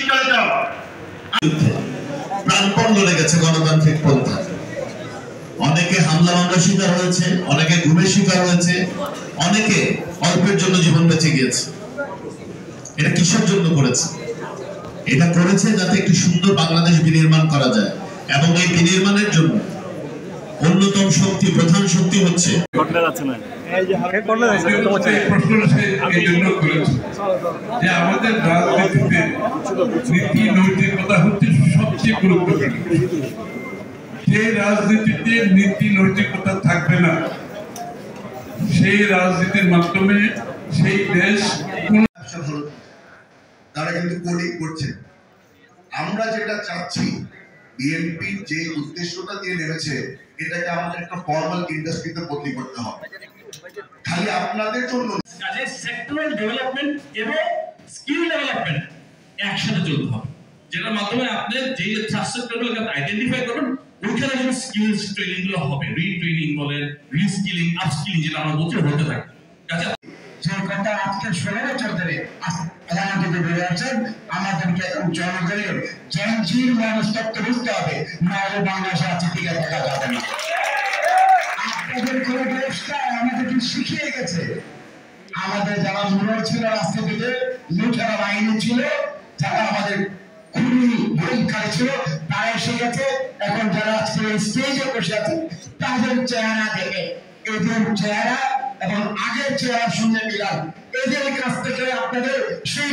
শিক্ষাটা প্রাণপণ লড়ে গেছে গণতান্ত্রিক পন্থা। অনেকে হামলা মামলা শিকার হয়েছে, অনেকে ঘুমের শিকার হয়েছে, অনেকে অল্পের জন্য জীবন বেঁচে গিয়েছে। এটা কিসের জন্য করেছে? এটা করেছে যাতে একটি সুন্দর বাংলাদেশ বিনির্মাণ করা যায়, এবং এই বিনির্মাণের জন্য অন্যতম শক্তি, প্রধান শক্তি হচ্ছে আমাদের রাজনীতিতে নীতি নৈতিকতা হচ্ছে সবচেয়ে গুরুত্বপূর্ণ। যে রাজনীতিতে নীতি নৈতিকতা থাকবে না, সেই রাজনীতির মাধ্যমে সেই দেশ তারা কিন্তু কোডিং করছে। আমরা যেটা চাচ্ছি, বিএনপি যে উদ্দেশ্যটা দিয়ে নেমেছে, এটাকে আমাদের একটা ফর্মাল ইন্ডাস্ট্রিতে বদলি করতে হবে। খালি আপনাদের জন্য সেক্টরাল ডেভেলপমেন্ট এবং স্কিল ডেভেলপমেন্ট একসাথে চলতে হবে, যেটার মাধ্যমে আপনি যে সাবসেক্টরগুলোকে আইডেন্টিফাই করবেন, ওইখানে যেন স্কিলস ট্রেনিং গুলো হবে, রিট্রেনিং বলেন, রিস্কিলিং, আপস্কিলিং, যেটা আমরা বলছি হতে থাকে। আচ্ছা, যে কথা আজকে 16 বছর ধরে প্রধানমন্ত্রী বলে যাচ্ছেন, আমাদেরকে জনগণের জনজির মনস্তত্ত্ব বুঝতে হবে, না হলে বাংলাদেশে আছে টিকে থাকা যাবে না। আপনাদের কোন ব্যবস্থা আমাদেরকে শিখিয়ে গেছে। আমাদের যারা মুরর ছিল রাজনীতিতে, লুটেরা বাহিনী ছিল, যারা আমাদের খুনি ভয়ঙ্কর ছিল, তারা এসে গেছে। এখন যারা আজকে স্টেজে বসে আছে, তাদের চেহারা দেখে এদের চেহারা এবং আগের চেহারা শুনে মিলান, এদের কাছ থেকে আপনাদের সেই